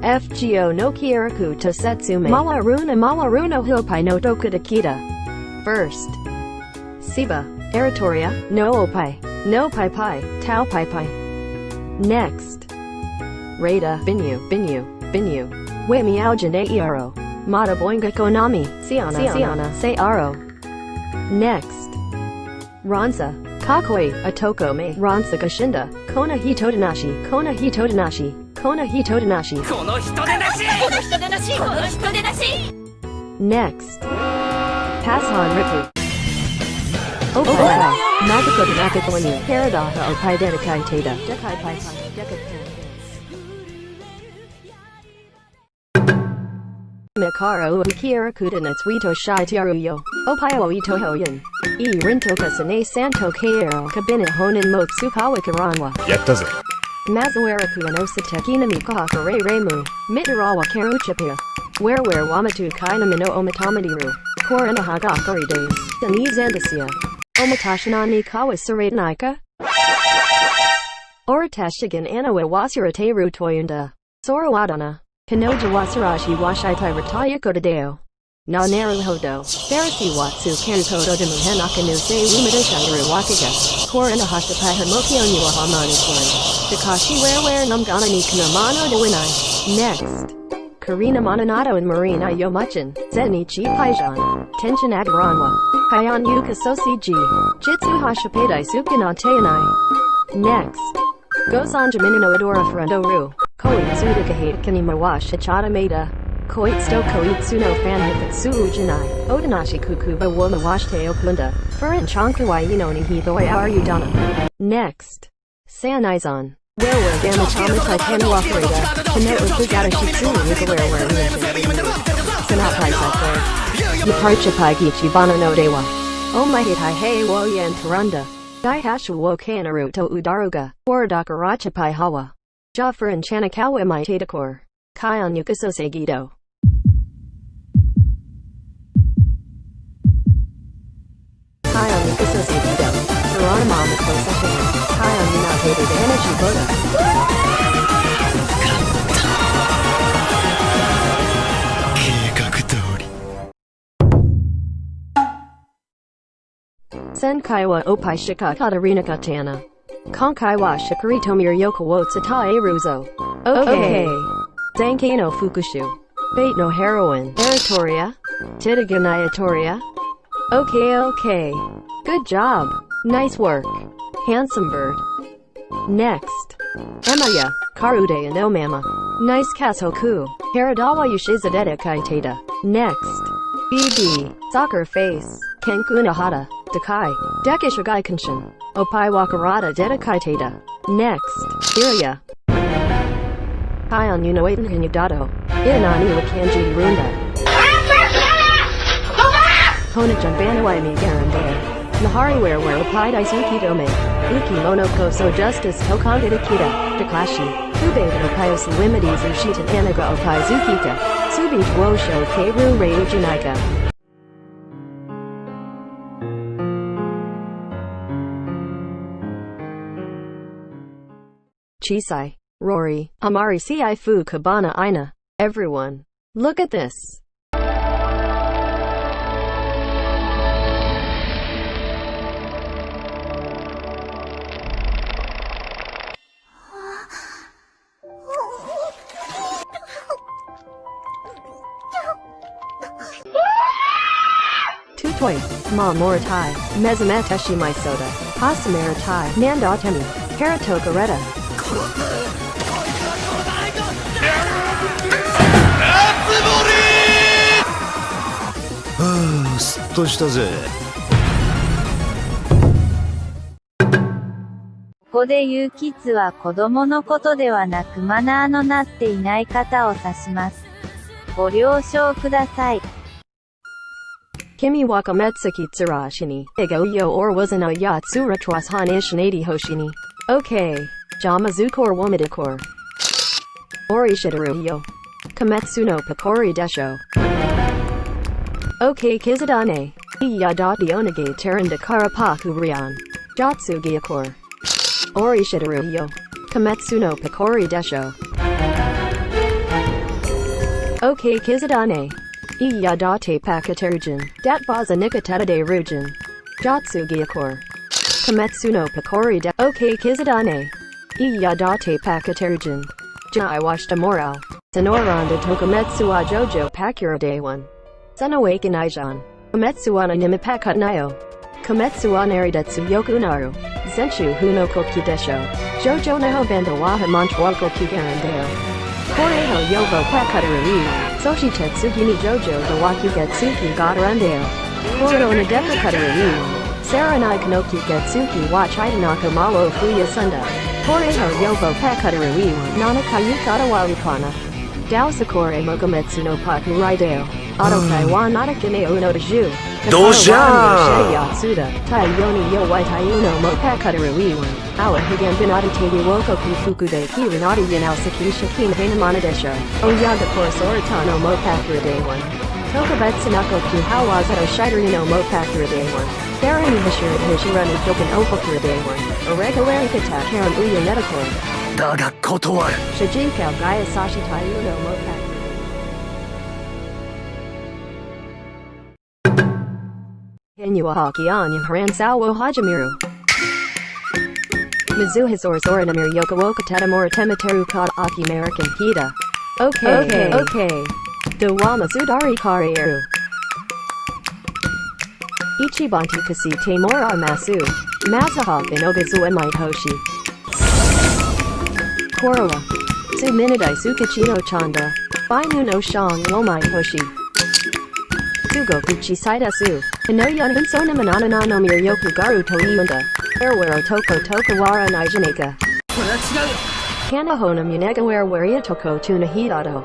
FGO no Kieraku to Setsume. Malaruna Hopai no Dokudakita. First. Siba. Eritoria. No Opai. No Pai Pai. Tau Pai Pai. Next. Rada. Binyu. We Miaujin Eiro. Mata Boinga Konami. Siana. Searo. Next. Ranza. Kakoi. Atoko me. Ranza Gashinda. Kona Hitodanashi. Kono Hitodanashi. Next. Passan Riku. Opai. Nagakoda Nakakonyu. Paradaha Opai Dekai Tada. Dekai Pai Pai. Dekai Mikaro Ukiarakuda Natsuito Shai Tiaruyo. Opaio Itohoyan. E Rintoka Sane Santo Kaero Kabina Honin Motsukawa Karanwa. Yattaze. Mazuaraku and Osatekina Mikahaka Rei Reimu. Mitarawa Karuchapia. Where Wamatu Kaina Mino Omatamadiru. Korana Hagakari Days. Denise Andasia. Omatashinani Kawa Saraitanaika. Oratashigan Anawa Wasurateru Toyunda. Sorowadana. Kanoja Wasarashi Washaitai Rataya Kodadeo. Na Naruhodo. Pharisee Watsu Kankodo de Muhenakanu Se Umadashairu Wakika. Korana Hashapai Hamokyo Niwa Hamani Koran. Takashi Where Numgana ni Kanamano de Winai. Next. Karina Monanato and Marina Yomuchin. Zenichi Paijan. Tenshin Agaranwa. Hayan Yuka Sosi G. Jitsu Hashapadai Sukanatayanai. Next. Gozanjaminano Adora Furundo Ru. Koitsudakahate Kanimawash Hachata Meda. Koitsto Koitsuno Fanhitsu Ujinai. Odanashi Kukuba Woma Washte Okunda. Furin Chankuwai Inoni Hithoi Arudana. Next. Sanaizan. Where Gamachama Taikanu Operator. Kano Ukugata Shitsuru Wikaware Sanapai Sakur. Yaparchapai Gichibana no Dewa. Omahitai Hei Woyan Tarunda. Daihashu wo Kanaru to Udaruga. Waradakarachapai Hawa. Jaffer and Chanakawa Mai Tadakor. Kayan Yukasose Gido. Kayan Yukasose Gido. Geronimo Makosa Fan. Kayan United Energy Boda. Senkaiwa Opai Shika Katarina Katana. Konkaiwa Shikaritomir Yokowo Tsata Eruzo. Okay. Dankano Fukushu. Bait no heroine. Eritoria. Titiganayatoria. Okay. Good job. Nice work. Handsome bird. Next. Emaya. Karude and Omama. Nice Kasoku. Haradawa Yushizadeta Kaitata. Next. BB. Soccer face. Kenkunahata. Dakai. Dekishagai Kenshin. Opai Wakarada Dedakaitata. Next. Iria. Kayan Unoatan Hinyadato. Itanani Wakanji Runda. Honajan Banawai Mi Garandaya. Nahari where Opai Daisuki Dome. Uki Monoko So Justice Tokanga Kita. Takashi. Ube Opayosi Wimidi Zushita Anaga Opai Zukika. Subi Wosho Keiru Rei Ujinaika. Chisai. Rory, Amari Ci Fu Kabana Ina. Everyone. Look at this. Tutoi, Ma Moritai, Mezameteshi Soda, Hasamaritai, Nandatemi, Karatokareta. すっとしたぜ。ここで言うキッズは子供のことではなくマナーのなっていない方を指します。ご了承ください。Kimi wakametsuki tsurashini. Ego yo or wasana ya tsuratras han ishinadi hoshini. Okay. Jamazukor womadikor. Orishidaru yo. Kametsu no pakori desho. Okay kizadane. Iyadati onage teranda karapaku ryan. Jatsu gyakor. Orishidaru yo. Kametsu no pakori desho. Okay kizadane. Iyadate pakaterujin. Dat baza nikatade rujin. Jotsugiakor. Kametsu no pakori da. Okay kizadane. Iyadate pakaterujin. Jai washta moral. Sonoranda tokametsu wa jojo pakura day one. Sunawaken ijan. Kametsu wa nimipakut nayo. Kametsu wa naridetsu yoku naru. Zenshu huno koki desho. Jojo naho bendo wa hamanchwako kugarandeo. Koreho yobo pakutaru ii. Soshi tetsuki ni jojo the waki getsuki gatarandeo. Koro na depakutaru ii. Saranai kanoki getsuki wa chitanaka malo fuya sunda. Koreho yobo pakutaru ii. Nanaka yukata wa ukana. Dao sakore mokometsu no pakuraideo. Autokai wa natakine uno de ju. Doja! Yatsuda, Tai Yoni Yo Wai Taiuno Mo Pakutaru Iwan, Awa Higan Binati Tagi Woko Kufuku de Kirinati Yanao Saki Shakin Hanamana Desho, Oyaga Korosoritano Mo Pakura Day 1. Tokabet Sinako Ki Hawazato Shiderino Mo Pakura Day 1. Tharani Hishira Hishirani Token Opakura Day 1. Orega Warikata Karam Uya Netakor. Daga kotowaru. Shijinko Gaya Sashi Taiuno Mo Pakura. Inua haki anyu haransawo hajimiru. Mizu hisor soranamir yokawoka tetamora temiteru kad aki American hita. Okay. Dawama sudari kareru. Ichibanti kasi temora masu. Mazahak inogazu emite hoshi. Korowa. Su minidai sukachino chanda. Bainu no shang womite hoshi. Sugoku chisaida su. Inoyan hinsona manana no miryoku garu to iunda. Erwero toko tokawara nijaneka. Kanahona munegaware waria toko tuna hidado.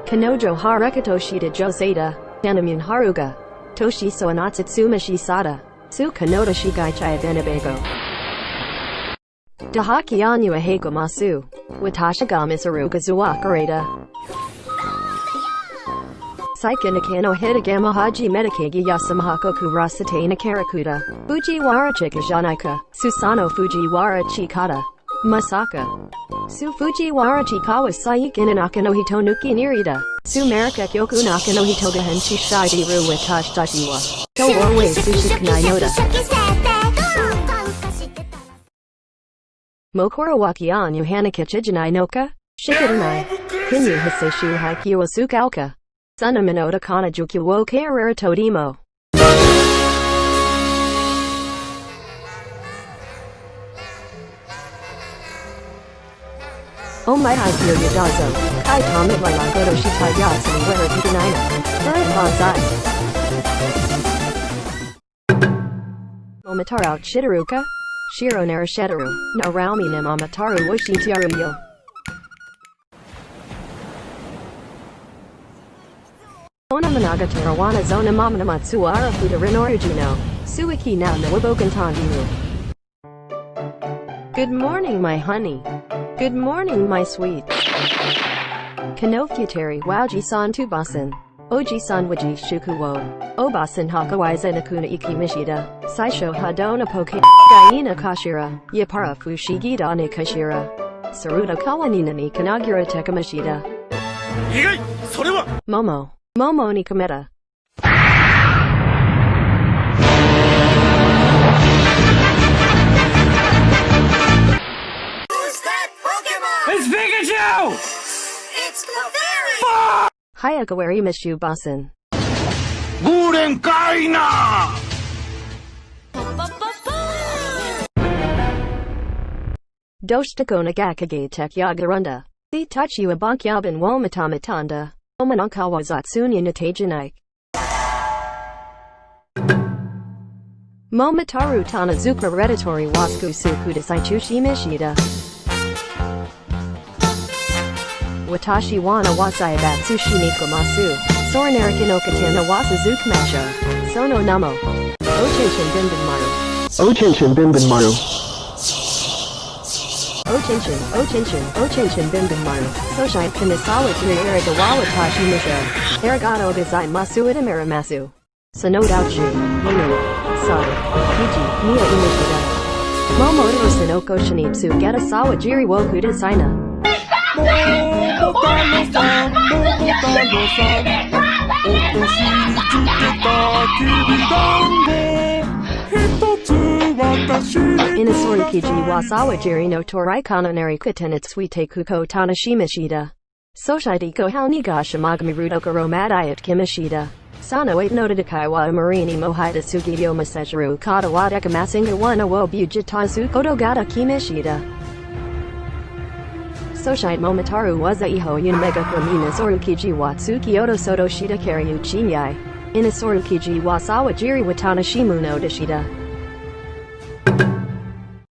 Kanojo harekato shida joseda. Kanamun haruga. Toshi so anatsuma shisada. Su kanoda shigai chaya benebago. Dahaki anyu ahego masu. Watashiga misaruga zuakareda. Saika nakano hitagama haji medikagi yasamahako kurasate nakarakuda. Fujiwara chikajanaika. Susano Fujiwara chikata. Masaka. Su Fujiwara chikawa saikin nakano hitonuki nirida. Su marika kyoku nakano hitoga henshi shidiru watash tashiwa. To always sushikanai noda. Mokoro wakian yuhanaka chijanai noka. Shikidanai. Kinyu hiseshu haikiwa sukauka. Sunaminoda kana juki wo karera todimo. Oh my haikyou yadazo. Kai tomit wa yagodo shita yatsuni weher higanaina. Current bonsai. Momotaro shidaruka. Shiro narashidaru. No raumi ni momotaro woshitiaru yo. Ona managa tarawana zona mamana matsuara fuda rinorujino. Suiki na nawabokantandiru. Good morning, my honey. Good morning, my sweet. Kanofutari wauji-san tubasan. Oji-san waji shukuwo. Obasan hakawaiza nakuna ikimishida. Saisho hadona poke. Gaina kashira. Yapara fushigida ne kashira. Saruda kawanina ni kanagura tekamashida. Momo ni kameta. Who's that Pokemon? It's Pikachu! It's Clefairy! Hayakawari mishu basan. Burenkaina! Doshitako nagakage tek yagarunda. Si tachi abankyabin womatamatanda. Omanankawa zatsunya natajanike. Momotaru Tanazuka Redditori Wasku Suku Desaichushi Mishida. Watashi wana wasai batsushi nikomasu. Soranarikin okatana wasazuka masho. Sono namo. Ochinchin bimbinmaru. Ochinchin bimbinmaru. Ochinchin bimbinmaru. Soshai kanisawa turi eragawa tashi misho. Arigato gozai masu itamarimasu. Sonodauchi. Yinu. Sai. Kiji. Nia imishida. Momoto Sinoko Shinitsu Geta Sawa Jiri Woku Designa. Inasorukiji wasawa jiri no torai kanonari kutenitsui kuko tanashimashida. Soshidiko haunigasha magami rudoka romadayat kimishida. Sano 8 notadakai wa marini mohida sugiyo masejiru kata wadeka masinga wana wo bujitazu kodogata kimishida. Soshite momataru waza iho yunmega kramina sorukiji watsu kyoto soto shida karyu chinyai. Inasorukiji wasawa jiri watana shimu no dashida.